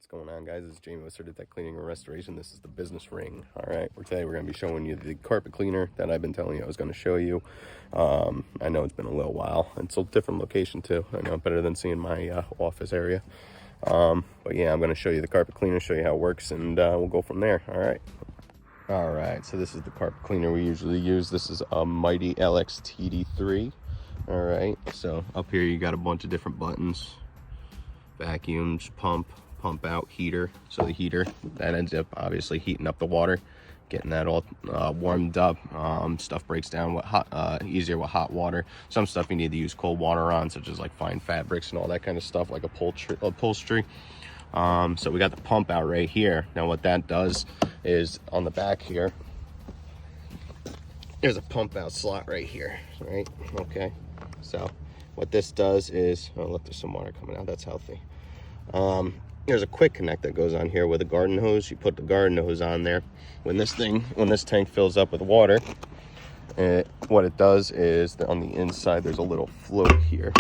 What's going on, guys? This is Jamie with certi-tech Cleaning and Restoration. This is the business ring. All right, today we're going to be showing you the carpet cleaner that I've been telling you I was going to show you. I know it's been a little while. It's a different location too. I know, better than seeing my office area. But yeah, I'm going to show you the carpet cleaner, show you how it works, and we'll go from there. All right, so this is the carpet cleaner we usually use. This is a Mytee LTD-3. All right, so up here you got a bunch of different buttons: vacuums, pump out, heater. So the heater, that ends up obviously heating up the water, getting that all warmed up. Stuff breaks down with easier with hot water. Some stuff you need to use cold water on, such as like fine fabrics and all that kind of stuff, like upholstery. So we got the pump out right here. Now what that does is, on the back here, there's a pump out slot right here, right? Okay, so what this does is, oh look, there's some water coming out. That's healthy. There's a quick connect that goes on here with a garden hose. You put the garden hose on there. When this tank fills up with water, what it does is that on the inside there's a little float here.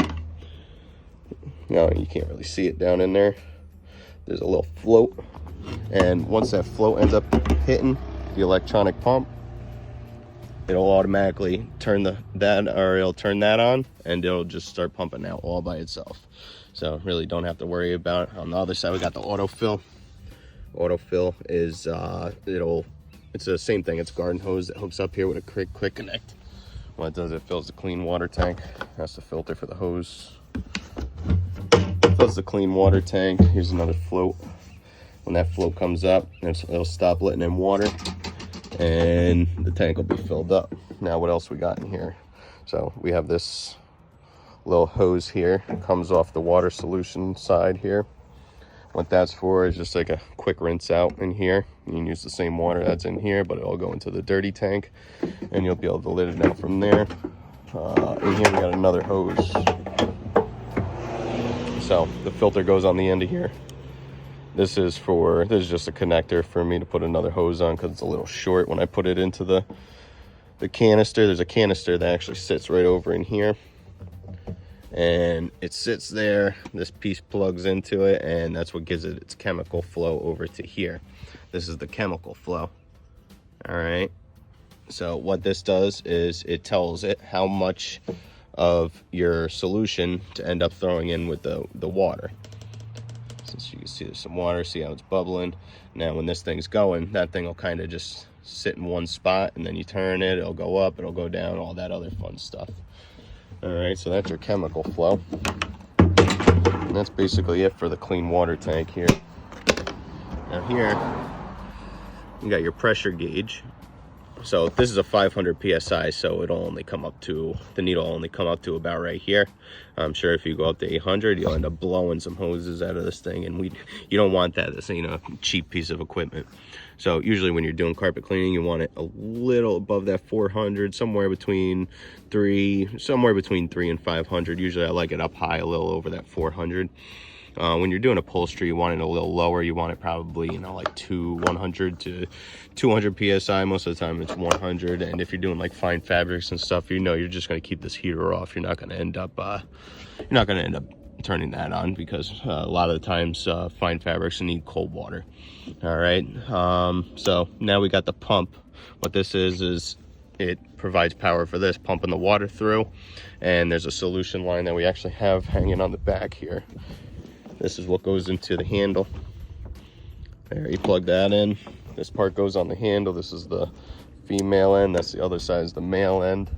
Now you can't really see it down in there. There's a little float, and once that float ends up hitting the electronic pump, it'll automatically turn it'll turn that on, and it'll just start pumping out all by itself. So really don't have to worry about it. On the other side, we got the autofill. Autofill is it's the same thing. It's a garden hose that hooks up here with a quick connect. What it does, it fills the clean water tank. That's the filter for the hose. Fills the clean water tank. Here's another float. When that float comes up, it'll stop letting in water, and the tank will be filled up. Now what else we got in here? So we have this little hose here. It comes off the water solution side here. What that's for is just like a quick rinse out in here. You can use the same water that's in here, but it'll go into the dirty tank, and you'll be able to lid it out from there. In here we got another hose. So the filter goes on the end of here. This is just a connector for me to put another hose on, because it's a little short when I put it into the canister. There's a canister that actually sits right over in here, and it sits there. This piece plugs into it, and that's what gives it its chemical flow over to here. This is the chemical flow. All right, so what this does is it tells it how much of your solution to end up throwing in with the water. Since you can see there's some water, see how it's bubbling. Now when this thing's going, that thing will kind of just sit in one spot, and then you turn it, it'll go up, it'll go down, all that other fun stuff. All right, so that's your chemical flow, and that's basically it for the clean water tank here. Now here you got your pressure gauge. So this is a 500 psi, so it'll only come up to, the needle will only come up to about right here. I'm sure if you go up to 800, you'll end up blowing some hoses out of this thing, and you don't want that. This ain't a cheap piece of equipment. So usually when you're doing carpet cleaning, you want it a little above that 400, somewhere between 3 and 500. Usually I like it up high, a little over that 400. When you're doing upholstery, you want it a little lower. You want it probably, like 100 to 200 psi. Most of the time it's 100. And if you're doing like fine fabrics and stuff, you're just going to keep this heater off. You're not going to end up turning that on, because a lot of the times fine fabrics need cold water. All right, so now we got the pump. What this is it provides power for this, pumping the water through, and there's a solution line that we actually have hanging on the back here. This is what goes into the handle. There, you plug that in. This part goes on the handle. This is the female end. That's the other side, is the male end.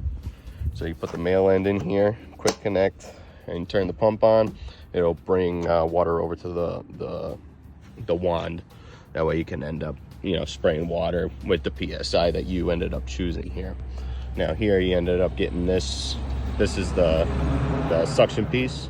So you put the male end in here, quick connect, and turn the pump on. It'll bring water over to the wand. That way you can end up, spraying water with the PSI that you ended up choosing here. Now here you ended up getting this. This is the suction piece,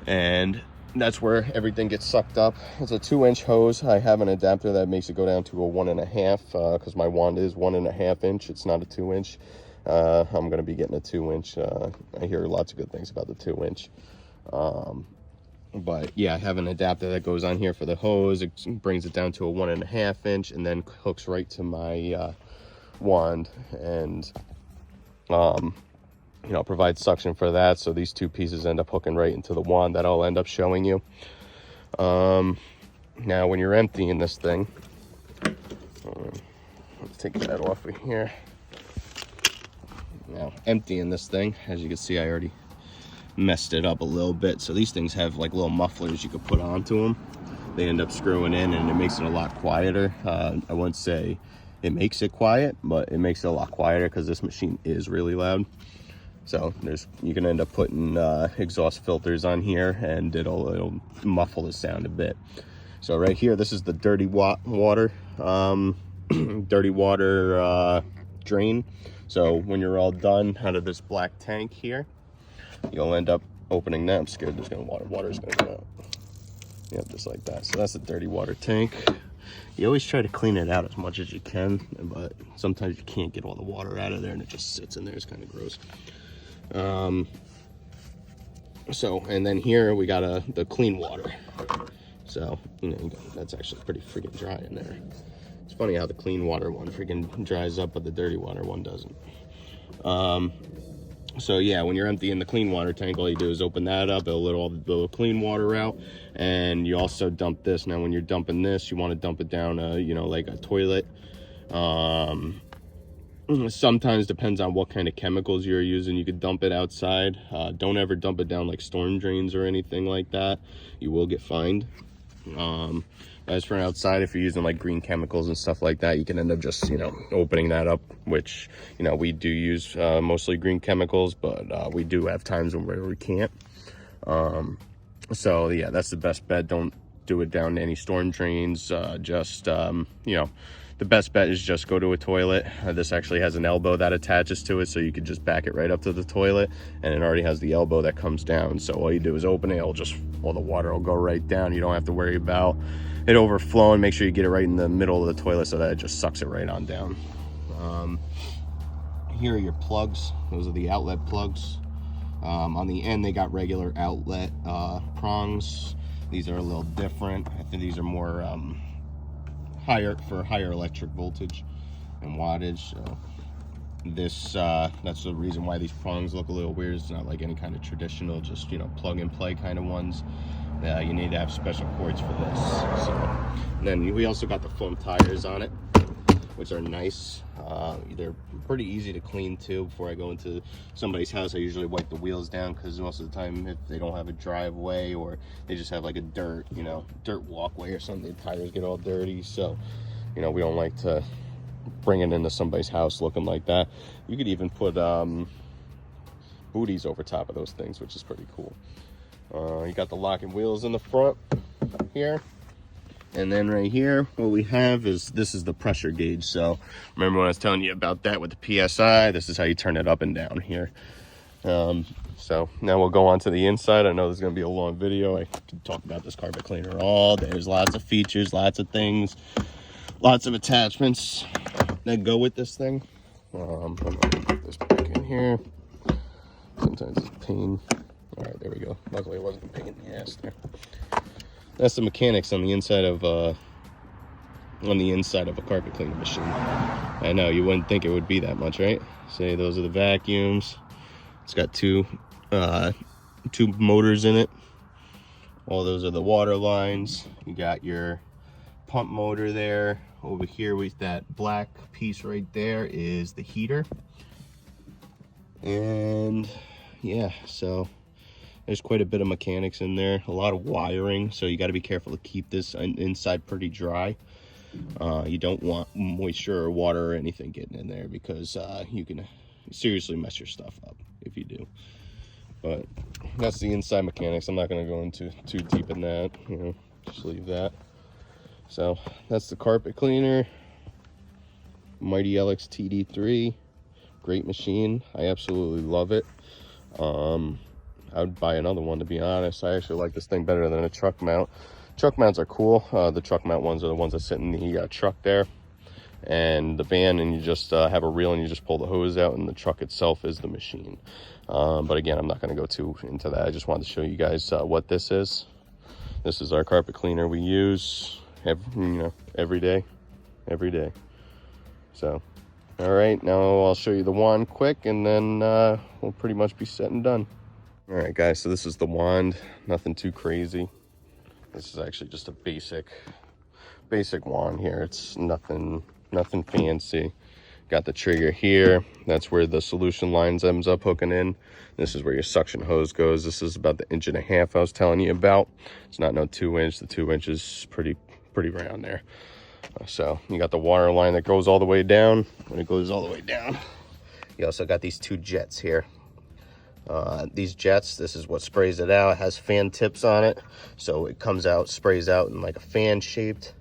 and that's where everything gets sucked up. It's a 2-inch hose. I have an adapter that makes it go down to a 1.5, because my wand is 1.5 inch. It's not a 2-inch. I'm going to be getting a 2-inch. I hear lots of good things about the 2-inch. But yeah, I have an adapter that goes on here for the hose. It brings it down to a 1.5 inch, and then hooks right to my wand, and provides suction for that. So these two pieces end up hooking right into the wand that I'll end up showing you. Now when you're emptying this thing, let's take that off of here. Now emptying this thing, as you can see, I already messed it up a little bit. So these things have like little mufflers you could put onto them. They end up screwing in, and it makes it a lot quieter. I wouldn't say it makes it quiet, but it makes it a lot quieter because this machine is really loud. So you can end up putting exhaust filters on here, and it'll muffle the sound a bit. So right here, this is the dirty water dirty water drain. So when you're all done out of this black tank here, you'll end up opening that. I'm scared there's water's gonna come out. Yep, just like that. So that's a dirty water tank. You always try to clean it out as much as you can, but sometimes you can't get all the water out of there and it just sits in there. It's kind of gross. And then here we got the clean water. So, that's actually pretty freaking dry in there. It's funny how the clean water one freaking dries up, but the dirty water one doesn't. So yeah, when you're emptying the clean water tank, all you do is open that up, it'll let all the clean water out, and you also dump this. Now when you're dumping this, you want to dump it down like a toilet. Sometimes depends on what kind of chemicals you're using. You could dump it outside. Don't ever dump it down like storm drains or anything like that. You will get fined. As for outside, if you're using like green chemicals and stuff like that, you can end up just opening that up, which we do use mostly green chemicals, but we do have times where we can't. So yeah, that's the best bet. Don't do it down any storm drains. The best bet is just go to a toilet. This actually has an elbow that attaches to it, so you could just back it right up to the toilet, and it already has the elbow that comes down. So all you do is open it, all the water will go right down. You don't have to worry about it overflowing. Make sure you get it right in the middle of the toilet so that it just sucks it right on down. Here are your plugs. Those are the outlet plugs. On the end, they got regular outlet prongs. These are a little different. I think these are more higher electric voltage and wattage. So this that's the reason why these prongs look a little weird. It's not like any kind of traditional just plug and play kind of ones. You need to have special cords for this. So then we also got the foam tires on it, which are nice. They're pretty easy to clean too. Before I go into somebody's house, I usually wipe the wheels down, because most of the time if they don't have a driveway or they just have like a dirt walkway or something, the tires get all dirty. So we don't like to bring it into somebody's house looking like that. You could even put booties over top of those things, which is pretty cool. You got the locking wheels in the front here. And then right here, what we have is, this is the pressure gauge. So remember when I was telling you about that with the PSI, this is how you turn it up and down here. So now we'll go on to the inside. I know this is going to be a long video. I could talk about this carpet cleaner all day. There's lots of features, lots of things, lots of attachments that go with this thing. I'm going to put this back in here. Sometimes it's a pain. All right, there we go. Luckily it wasn't a pain in the ass there. That's the mechanics on the inside of a carpet cleaner machine. I know you wouldn't think it would be that much, right? Say those are the vacuums. It's got two motors in it. All those are the water lines. You got your pump motor there. Over here with that black piece right there is the heater. And yeah, so there's quite a bit of mechanics in there, a lot of wiring, so you got to be careful to keep this inside pretty dry. You don't want moisture or water or anything getting in there, because you can seriously mess your stuff up if you do. But that's the inside mechanics. I'm not going to go into too deep in that, just leave that. So that's the carpet cleaner, Mytee LTD-3. Great machine. I absolutely love it. I would buy another one, to be honest. I actually like this thing better than a truck mount. Truck mounts are cool. The truck mount ones are the ones that sit in the truck there and the van, and you just have a reel and you just pull the hose out, and the truck itself is the machine. But again, I'm not going to go too into that. I just wanted to show you guys what this is. This is our carpet cleaner we use every day. So all right, now I'll show you the wand quick, and then we'll pretty much be set and done. All right guys, so this is the wand. Nothing too crazy. This is actually just a basic wand here. It's nothing fancy. Got the trigger here. That's where the solution lines ends up hooking in. This is where your suction hose goes. This is about the 1.5 inch I was telling you about. It's not no 2 inch. The 2 inch is pretty around there. So you got the water line that goes all the way down. When it goes all the way down, you also got these 2 jets here. These jets, this is what sprays it out. It has fan tips on it, so it comes out, sprays out in like a fan shaped.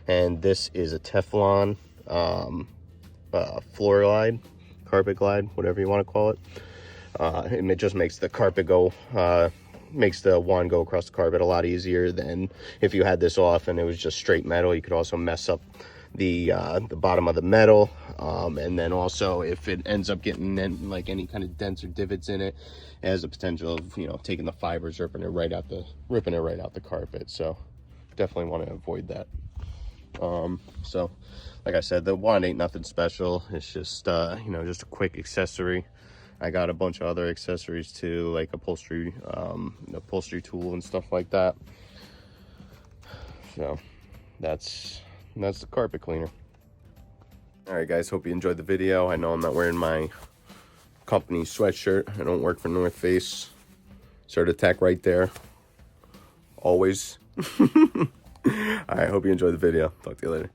And this is a Teflon floor glide, carpet glide, whatever you want to call it. And it just makes the carpet go, makes the wand go across the carpet a lot easier than if you had this off and it was just straight metal. You could also mess up the bottom of the metal, and then also if it ends up getting like any kind of dents or divots in it, it has the potential of, you know, taking the fibers, ripping it right out the carpet. So definitely want to avoid that. So like I said, the wand ain't nothing special. It's just you know, just a quick accessory. I got a bunch of other accessories too, like upholstery tool and stuff like that. So that's the carpet cleaner. All right, guys, hope you enjoyed the video. I know I'm not wearing my company sweatshirt. I don't work for North Face. certi-tech right there. Always. All right, hope you enjoyed the video. Talk to you later.